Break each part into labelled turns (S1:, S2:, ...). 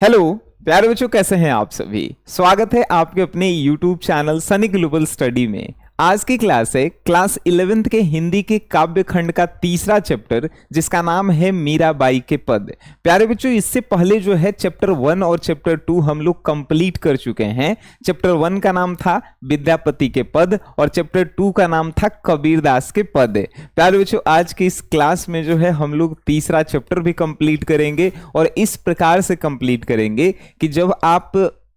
S1: Hello प्यारे बच्चों, कैसे हैं आप सभी। स्वागत है आपके अपने YouTube channel Sunny global study में। आज की क्लास है क्लास 11th के हिंदी के काव्य खंड का तीसरा चैप्टर, जिसका नाम है मीराबाई के पद। प्यारे बच्चों, इससे पहले जो है चैप्टर 1 और चैप्टर 2 हम लोग कंप्लीट कर चुके हैं। चैप्टर 1 का नाम था विद्यापति के पद और चैप्टर 2 का नाम था कबीरदास के पद। प्यारे बच्चों, आज की इस क्लास में जो है हम लोग तीसरा चैप्टर भी कंप्लीट करेंगे और इस प्रकार से कंप्लीट करेंगे कि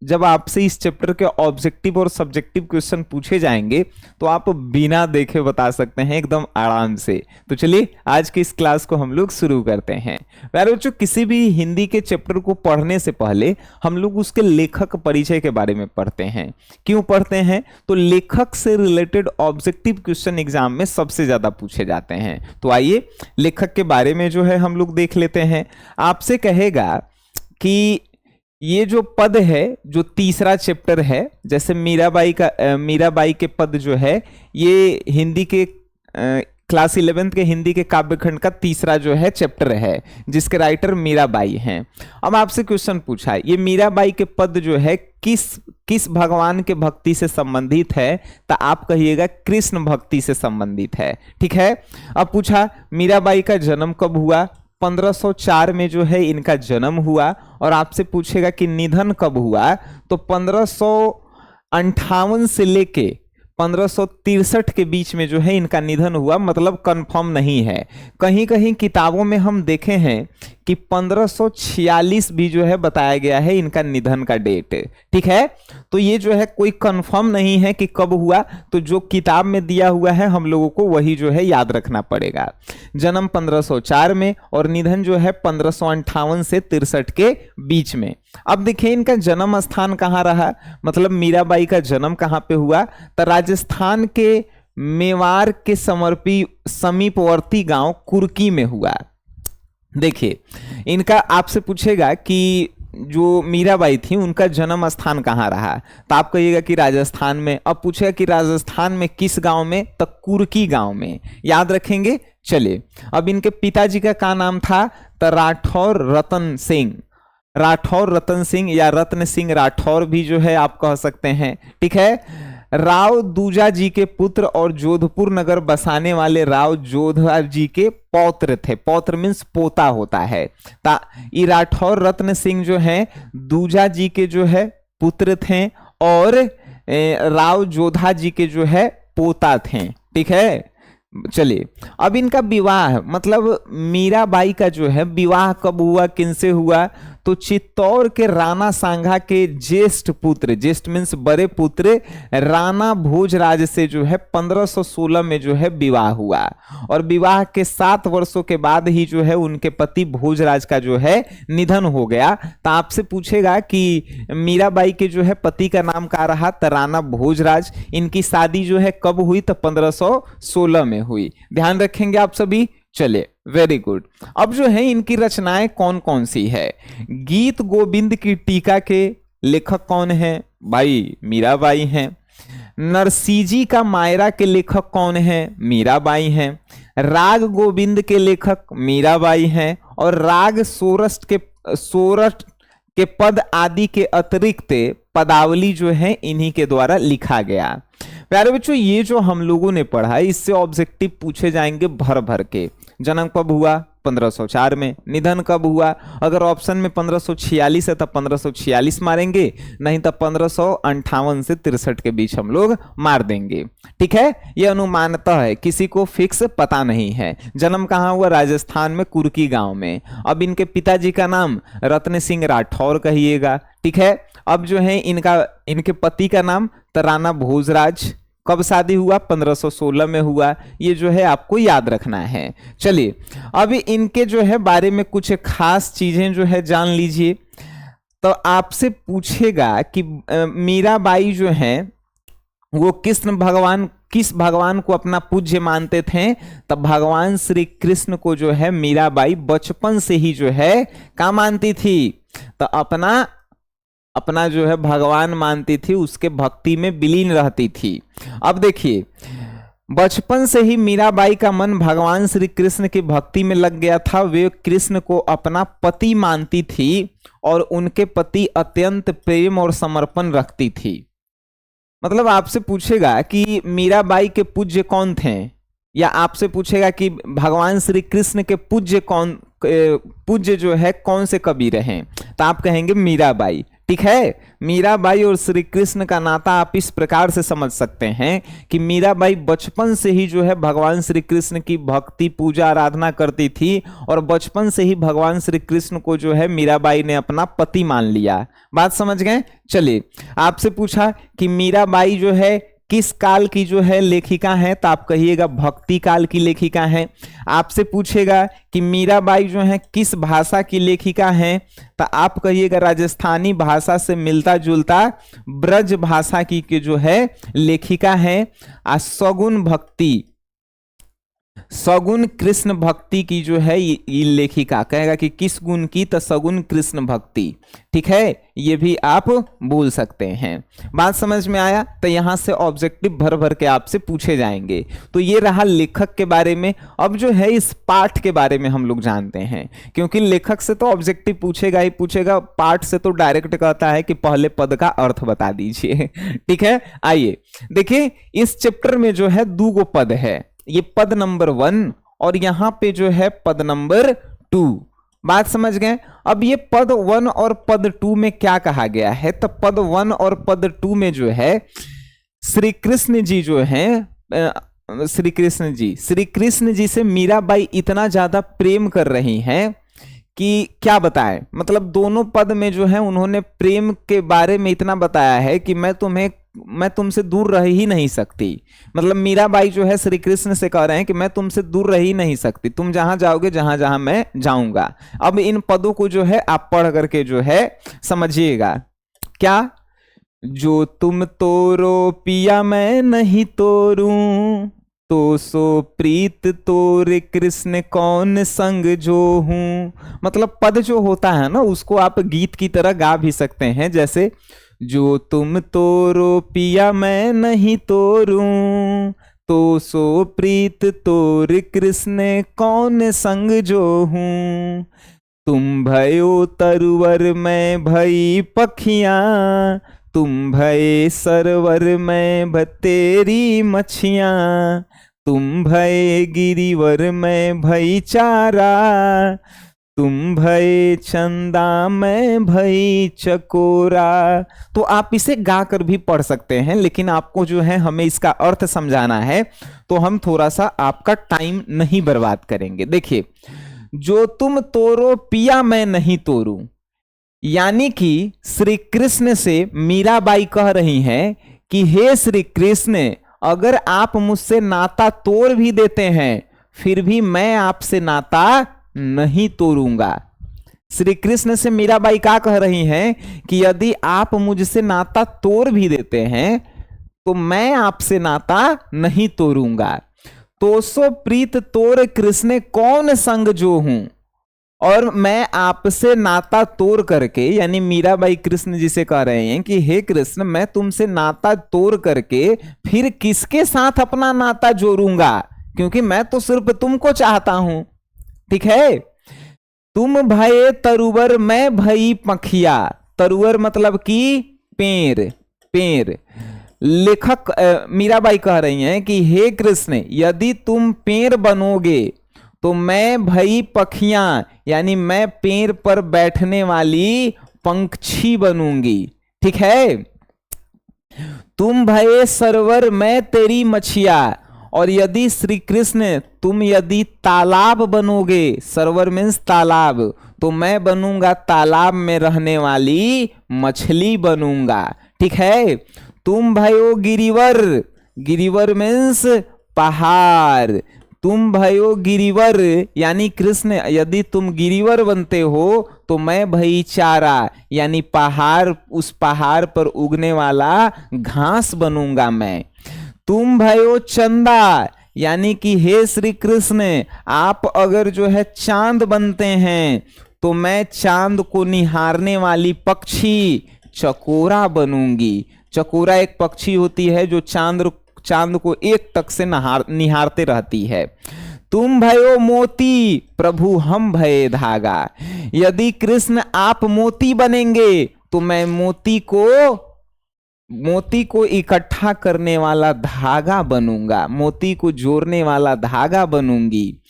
S1: जब आपसे इस चैप्टर के ऑब्जेक्टिव और सब्जेक्टिव क्वेश्चन पूछे जाएंगे तो आप बिना देखे बता सकते हैं एकदम आराम से। तो चलिए आज की इस क्लास को हम लोग शुरू करते हैं। प्यारे बच्चों, किसी भी हिंदी के चैप्टर को पढ़ने से पहले हम लोग उसके लेखक परिचय के बारे में पढ़ते हैं। क्यों पढ़ते हैं? तो लेखक से रिलेटेड ऑब्जेक्टिव क्वेश्चन एग्जाम में सबसे ज्यादा पूछे जाते हैं। तो आइए लेखक के बारे में जो है हम लोग देख लेते हैं। आपसे कहेगा कि ये जो पद है, जो तीसरा चैप्टर है, जैसे मीराबाई के पद जो है, ये हिंदी के क्लास 11th के हिंदी के काव्यखंड का तीसरा जो है चैप्टर है, जिसके राइटर मीराबाई हैं। अब आपसे क्वेश्चन पूछा है, ये मीराबाई के पद जो है किस भगवान के भक्ति से संबंधित है? तो आप कहिएगा कृष्ण भक्ति से संबंधित है। ठीक है। अब पूछा मीराबाई का जन्म कब हुआ? 1504 में जो है इनका जन्म हुआ। और आपसे पूछेगा कि निधन कब हुआ? तो 1558 से लेके 1563 के बीच में जो है इनका निधन हुआ। मतलब कंफर्म नहीं है। कहीं कहीं किताबों में हम देखे हैं कि 1546 भी जो है बताया गया है इनका निधन का डेट। ठीक है। तो ये जो है कोई कंफर्म नहीं है कि कब हुआ, तो जो किताब में दिया हुआ है हम लोगों को वही जो है याद रखना पड़ेगा। जन्म 1504 में और निधन जो है 1558 से 63 के बीच में। अब देखिए इनका जन्म स्थान कहाँ रहा, मतलब मीराबाई का जन्म कहाँ पे हुआ? तो राजस्थान के मेवाड़ के समीपवर्ती गांव कुर्की में हुआ। देखिए इनका आपसे पूछेगा कि जो मीराबाई थी उनका जन्म स्थान कहाँ रहा, तो आप कहिएगा कि राजस्थान में। अब पूछेगा कि राजस्थान में किस गांव में? तो कुर्की गांव में। याद रखेंगे। चलिए अब इनके पिताजी का क्या नाम था? तो राठौर रतन सिंह या रत्न सिंह राठौर भी जो है आप कह सकते हैं। ठीक है। राव दूजा जी के पुत्र और जोधपुर नगर बसाने वाले राव जोधा जी के पौत्र थे। पौत्र मीन्स पोता होता है। ये राठौर रत्न सिंह जो है दूजा जी के जो है पुत्र थे और राव जोधा जी के जो है पोता थे। ठीक है। चलिए अब इनका विवाह, मतलब मीराबाई का जो है विवाह कब हुआ, किनसे हुआ? तो चित्तौड़ के राणा सांगा के ज्येष्ठ पुत्र, ज्येष्ठ मीन्स बड़े पुत्र, राणा भोजराज से जो है 1516 में जो है विवाह हुआ। और विवाह के 7 वर्षों के बाद ही जो है उनके पति भोजराज का जो है निधन हो गया। तो आपसे पूछेगा कि मीराबाई के जो है पति का नाम क्या रहा? तो राणा भोजराज। इनकी शादी जो है कब हुई? तो 1516 में हुई। ध्यान रखेंगे आप सभी। चलिए वेरी गुड। अब जो है इनकी रचनाएं कौन कौन सी है? गीत गोविंद की टीका के लेखक कौन है? भाई मीराबाई हैं। नरसिंजी का मायरा के लेखक कौन है? मीराबाई हैं। राग गोविंद के लेखक मीराबाई हैं। और राग सोरठ के पद आदि के अतिरिक्त पदावली जो है इन्हीं के द्वारा लिखा गया। प्यारे बच्चों, ये जो हम लोगों ने पढ़ा है इससे ऑब्जेक्टिव पूछे जाएंगे भर भर के। जन्म कब हुआ? 1504 में। निधन कब हुआ? अगर ऑप्शन में 1546 है तो 1546 मारेंगे, नहीं तो 1558 से 63 के बीच हम लोग मार देंगे। ठीक है। यह अनुमानतः है, किसी को फिक्स पता नहीं है। जन्म कहाँ हुआ? राजस्थान में कुर्की गांव में। अब इनके पिताजी का नाम रत्न सिंह राठौर कहिएगा। ठीक है। अब जो है इनके पति का नाम राणा भोजराज। कब शादी हुआ? 1516 में हुआ। ये जो है आपको याद रखना है। चलिए अब इनके जो है बारे में कुछ खास चीजें जो है जान लीजिए। तो आपसे पूछेगा कि मीराबाई जो है वो किस भगवान को अपना पूज्य मानते थे? तब भगवान श्री कृष्ण को जो है मीराबाई बचपन से ही जो है क्या मानती थी? तो अपना जो है भगवान मानती थी, उसके भक्ति में विलीन रहती थी। अब देखिए बचपन से ही मीराबाई का मन भगवान श्री कृष्ण की भक्ति में लग गया था। वे कृष्ण को अपना पति मानती थी और उनके प्रति अत्यंत प्रेम और समर्पण रखती थी। मतलब आपसे पूछेगा कि मीराबाई के पूज्य कौन थे, या आपसे पूछेगा कि भगवान श्री कृष्ण के पूज्य जो है कौन से कवि रहे, तो आप कहेंगे मीराबाई। ठीक है, मीराबाई और श्री कृष्ण का नाता आप इस प्रकार से समझ सकते हैं कि मीराबाई बचपन से ही जो है भगवान श्री कृष्ण की भक्ति पूजा आराधना करती थी और बचपन से ही भगवान श्री कृष्ण को जो है मीराबाई ने अपना पति मान लिया। बात समझ गए? चलिए, आपसे पूछा कि मीराबाई जो है किस काल की जो है लेखिका है, तो आप कहिएगा भक्ति काल की लेखिका है। आपसे पूछेगा कि मीराबाई जो है किस भाषा की लेखिका है, तो आप कहिएगा राजस्थानी भाषा से मिलता जुलता ब्रज भाषा की जो है लेखिका है। सगुन भक्ति, सगुन कृष्ण भक्ति की जो है ये लेखिका, कहेगा कि किस गुण की, तो सगुन कृष्ण भक्ति। ठीक है, ये भी आप बोल सकते हैं। बात समझ में आया? तो यहां से ऑब्जेक्टिव भर भर के आपसे पूछे जाएंगे। तो ये रहा लेखक के बारे में। अब जो है इस पाठ के बारे में हम लोग जानते हैं, क्योंकि लेखक से तो ऑब्जेक्टिव पूछेगा ही पूछेगा, पाठ से तो डायरेक्ट कहता है कि पहले पद का अर्थ बता दीजिए। ठीक है, आइए देखिए, इस चैप्टर में जो है 2 पद है, ये पद नंबर 1 और यहां पे जो है पद नंबर 2। बात समझ गए? अब ये पद 1 और पद 2 में क्या कहा गया है, तो पद 1 और पद 2 में जो है श्री कृष्ण जी जो हैं, श्री कृष्ण जी से मीराबाई इतना ज्यादा प्रेम कर रही हैं कि क्या बताएं। मतलब दोनों पद में जो है उन्होंने प्रेम के बारे में इतना बताया है कि मैं तुमसे दूर रह ही नहीं सकती। मतलब मीराबाई जो है श्री कृष्ण से कह रहे हैं कि मैं तुमसे दूर रह ही नहीं सकती, तुम जहां जाओगे जहां जहां मैं जाऊंगा। अब इन पदों को जो है आप पढ़ करके जो है समझिएगा। क्या? जो तुम तोरो पिया मैं नहीं तोरूं, तो सो प्रीत तोरे कृष्ण कौन संग जो हूं। मतलब पद जो होता है ना, उसको आप गीत की तरह गा भी सकते हैं, जैसे जो तुम तोरो पिया मैं नहीं तोरूं, तो सो प्रीत तोर कृष्ण कौन संग जो हूं। तुम भयो तरुवर मैं भई पखियां, तुम भये सरवर मैं भतेरी मछियां, तुम भये गिरिवर मैं भई चारा, तुम भये चंदा मैं भई चकोरा। तो आप इसे गाकर भी पढ़ सकते हैं, लेकिन आपको जो है हमें इसका अर्थ समझाना है, तो हम थोड़ा सा आपका टाइम नहीं बर्बाद करेंगे। देखिए, जो तुम तोरो पिया मैं नहीं तोरूं, यानी कि श्री कृष्ण से मीराबाई कह रही हैं कि हे श्री कृष्ण, अगर आप मुझसे नाता तोड़ भी देते हैं फिर भी मैं आपसे नाता नहीं तोड़ूंगा। श्री कृष्ण से मीराबाई क्या कह रही हैं कि यदि आप मुझसे नाता तोड़ भी देते हैं तो मैं आपसे नाता नहीं तोड़ूंगा। तो सो प्रीत तोड़ कृष्ण कौन संग जो हूं, और मैं आपसे नाता तोड़ करके, यानी मीराबाई कृष्ण जी से कह रहे हैं कि हे कृष्ण, मैं तुमसे नाता तोड़ करके फिर किसके साथ अपना नाता जोड़ूंगा, क्योंकि मैं तो सिर्फ तुमको चाहता हूं। ठीक है, तुम भये तरुवर मैं भई पखिया। तरुवर मतलब कि पेड़। लेखक मीराबाई कह रही हैं कि हे कृष्ण, यदि तुम पेड़ बनोगे तो मैं भई पखियां, यानी मैं पेड़ पर बैठने वाली पंछी बनूंगी। ठीक है, तुम भये सरवर मैं तेरी मछिया, और यदि श्री कृष्ण तुम यदि तालाब बनोगे, सरवर मीन्स तालाब, तो मैं बनूंगा तालाब में रहने वाली मछली बनूंगा। ठीक है, तुम भयो गिरिवर, गिरिवर मीन्स पहाड़, तुम भयो गिरिवर, यानी कृष्ण यदि तुम गिरिवर बनते हो तो मैं भई चारा, यानी पहाड़, उस पहाड़ पर उगने वाला घास बनूंगा मैं। तुम भयो चंदा, यानी कि हे श्री कृष्ण, आप अगर जो है चांद बनते हैं तो मैं चांद को निहारने वाली पक्षी चकोरा बनूंगी। चकोरा एक पक्षी होती है जो चांद को एक टक से निहारते रहती है। तुम भयो मोती प्रभु हम भये धागा, यदि कृष्ण आप मोती बनेंगे तो मैं मोती को इकट्ठा करने वाला धागा बनूंगा, मोती को जोड़ने वाला धागा बनूंगी।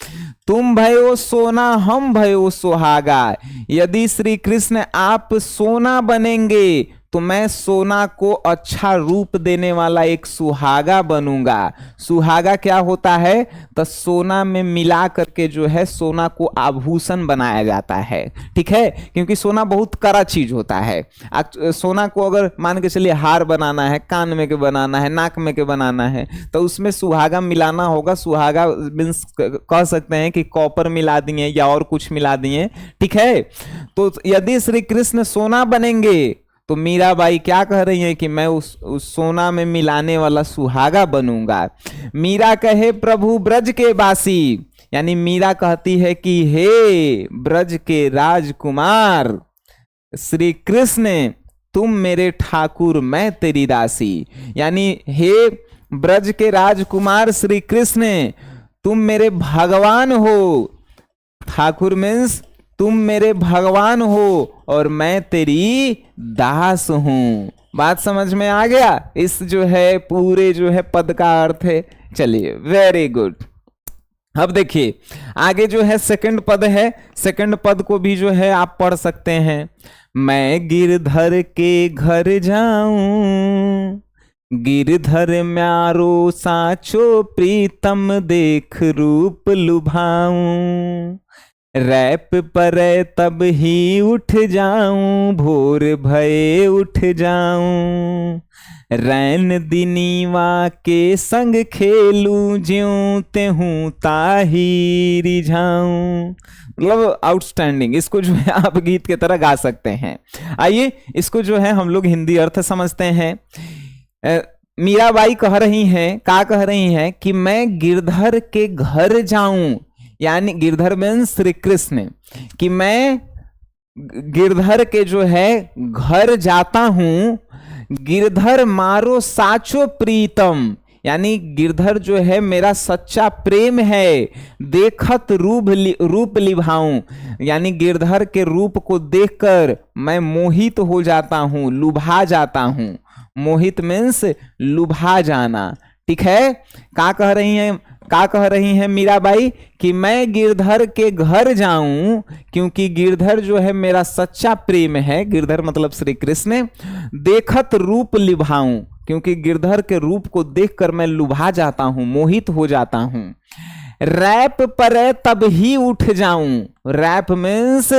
S1: तुम भयो सोना हम भयो सुहागा, यदि श्री कृष्ण आप सोना बनेंगे तो मैं सोना को अच्छा रूप देने वाला एक सुहागा बनूंगा। सुहागा क्या होता है? तो सोना में मिला करके जो है सोना को आभूषण बनाया जाता है, ठीक है, क्योंकि सोना बहुत कड़ा चीज होता है। सोना को अगर मान के चलिए हार बनाना है, कान में के बनाना है, नाक में के बनाना है, तो उसमें सुहागा मिलाना होगा। सुहागा मीन्स कह सकते हैं कि कॉपर मिला दिए या और कुछ मिला दिए, ठीक है। तो यदि श्री कृष्ण सोना बनेंगे तो मीराबाई क्या कह रही है कि मैं उस सोना में मिलाने वाला सुहागा बनूंगा। मीरा कहे प्रभु ब्रज के बासी, यानी मीरा कहती है कि हे ब्रज के राजकुमार श्री कृष्ण तुम मेरे ठाकुर मैं तेरी दासी, यानी हे ब्रज के राजकुमार श्री कृष्ण तुम मेरे भगवान हो। ठाकुर मीन्स तुम मेरे भगवान हो और मैं तेरी दास हूं। बात समझ में आ गया? इस जो है पूरे जो है पद का अर्थ है। चलिए वेरी गुड। अब देखिए आगे जो है सेकंड पद है, सेकंड पद को भी जो है आप पढ़ सकते हैं। मैं गिरधर के घर जाऊं, गिरधर म्यारो साचो प्रीतम देख रूप लुभाऊं, रैप पर तब ही उठ जाऊं, भोर भये उठ जाऊं, रैन दिनीवा के संग खेलूं, ज्यों तेहूं ताही रिझाऊं। मतलब आउटस्टैंडिंग, इसको जो है आप गीत की तरह गा सकते हैं। आइए इसको जो है हम लोग हिंदी अर्थ समझते हैं। मीराबाई कह रही हैं, क्या कह रही हैं कि मैं गिरधर के घर जाऊं, यानी गिरधर मीन्स श्री कृष्ण, कि मैं गिरधर के जो है घर जाता हूं। गिरधर मारो साचो प्रीतम, यानी गिरधर जो है मेरा सच्चा प्रेम है। देखत रूप लिभाऊं, यानी गिरधर के रूप को देखकर मैं मोहित हो जाता हूं, लुभा जाता हूं। मोहित मीन्स लुभा जाना, ठीक है। क्या कह रही हैं मीराबाई कि मैं गिरधर के घर जाऊं क्योंकि गिरधर जो है मेरा सच्चा प्रेम है। गिरधर मतलब श्री कृष्ण। देखत रूप लिभाऊं, क्योंकि गिरधर के रूप को देखकर मैं लुभा जाता हूं, मोहित हो जाता हूं। रैप पर तब ही उठ जाऊं, रैप मीन्स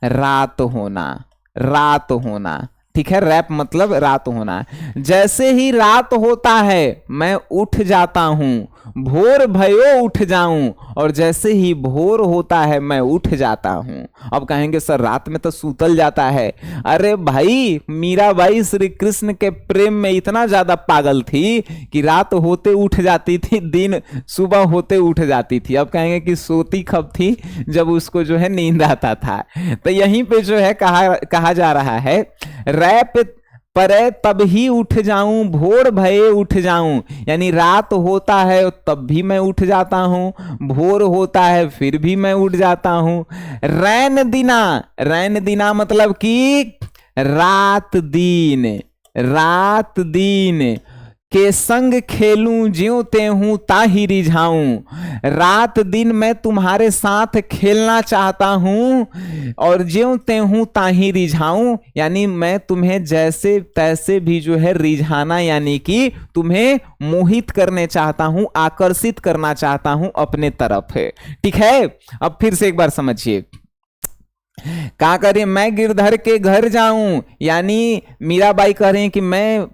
S1: रात होना, रात होना, ठीक है। रैप मतलब रात होना। जैसे ही रात होता है मैं उठ जाता हूं, भोर भयो उठ जाऊं, और जैसे ही भोर होता है मैं उठ जाता हूं। अब कहेंगे सर रात में तो सूतल जाता है। अरे भाई मीराबाई श्री कृष्ण के प्रेम में इतना ज्यादा पागल थी कि रात होते उठ जाती थी, दिन सुबह होते उठ जाती थी। अब कहेंगे कि सोती कब थी? जब उसको जो है नींद आता था। तो यहीं पे जो है कहा जा रहा है रैप पर तब ही उठ जाऊं, भोर भये उठ जाऊं, यानी रात होता है तब भी मैं उठ जाता हूं, भोर होता है फिर भी मैं उठ जाता हूं। रैन दिना मतलब कि रात दिन, रात दिन के संग खेलूं, ज्यों तेहूं ताही रिझाऊं। रात दिन मैं तुम्हारे साथ खेलना चाहता हूं और ज्यों तेहूं ताही रिझाऊं, यानी मैं तुम्हें जैसे तैसे भी जो है रिझाना, यानी कि तुम्हें मोहित करने चाहता हूं, आकर्षित करना चाहता हूं अपने तरफ है, ठीक है। अब फिर से एक बार समझिए क्या करें। मैं गिरधर के घर जाऊं, यानी मीराबाई कह रही हैं कि मैं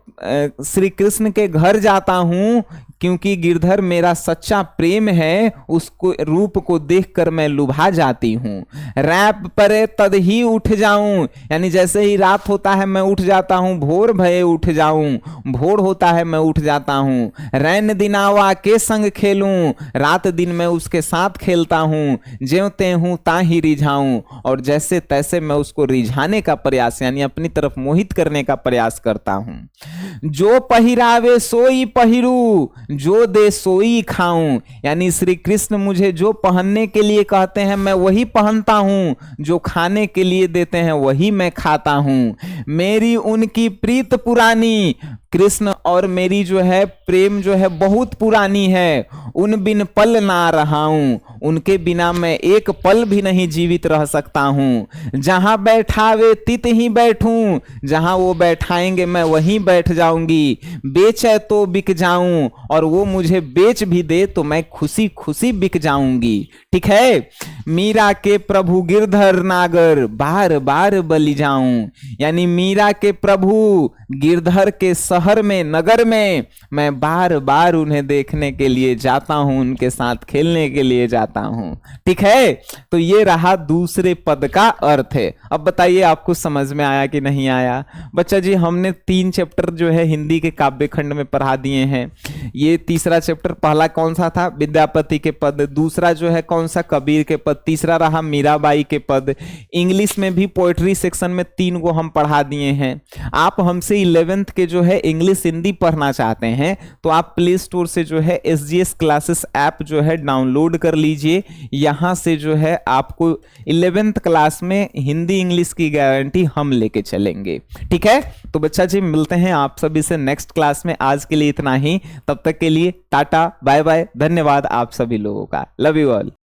S1: श्री कृष्ण के घर जाता हूं क्योंकि गिरधर मेरा सच्चा प्रेम है, उसको रूप को देखकर मैं लुभा जाती हूं। रैप पर तद ही उठ जाऊं, यानी जैसे ही रात होता है मैं उठ जाता हूं, भोर भये उठ जाऊं, भोर होता है मैं उठ जाता हूं। रैन दिनावा के संग खेलूं, रात दिन मैं उसके साथ खेलता हूं। ज्यों तेहूं ताही रिझाऊं, और जैसे तैसे मैं उसको रिझाने का प्रयास, यानी अपनी तरफ मोहित करने का प्रयास करता हूं। जो पहिरावे सोई पहिरू, जो दे सोई खाऊं। यानी श्री कृष्ण मुझे जो पहनने के लिए कहते हैं मैं वही पहनता हूं, जो खाने के लिए देते हैं वही मैं खाता हूं। मेरी उनकी प्रीत पुरानी, कृष्ण और मेरी जो है प्रेम जो है बहुत पुरानी है। उन बिन पल ना रहा हूं, उनके बिना मैं एक पल भी नहीं जीवित रह सकता हूं। जहां बैठावे तित ही बैठूं, जहां वो बैठाएंगे मैं वहीं बैठ जाऊंगी। बेचे तो बिक जाऊं, और वो मुझे बेच भी दे तो मैं खुशी खुशी बिक जाऊंगी। ठीक है। मीरा के प्रभु गिरधर नागर, बार बार बलि जाऊं। यानी मीरा के प्रभु गिरधर के शहर में, नगर में मैं बार बार उन्हें देखने के लिए जाता हूं, उनके साथ खेलने के लिए जाता हूं। ठीक है। तो ये रहा दूसरे पद का अर्थ है। अब बताइए आपको समझ में आया कि नहीं आया? बच्चा जी हमने 3 चैप्टर जो है हिंदी के काव्य खंड में पढ़ा दिए हैं। ये तीसरा चैप्टर, पहला कौन सा था? विद्यापति के पद। दूसरा जो है कौन सा? कबीर के पद। तीसरा रहा मीराबाई के पद। इंग्लिश में भी पोएट्री सेक्शन में 3 को हम पढ़ा दिए हैं। आप हमसे 11th के जो है इंग्लिश हिंदी पढ़ना चाहते हैं तो आप प्ले स्टोर से जो है SGS क्लासेस ऐप जो है डाउनलोड कर लीजिए। यहां से जो है आपको 11th क्लास में हिंदी इंग्लिश की गारंटी हम लेके चलेंगे। ठीक है। तो बच्चा जी मिलते हैं आप सभी से नेक्स्ट क्लास में। आज के लिए इतना ही। तब तक के लिए टाटा बाय बाय, धन्यवाद आप सभी लोगों का। Love you all.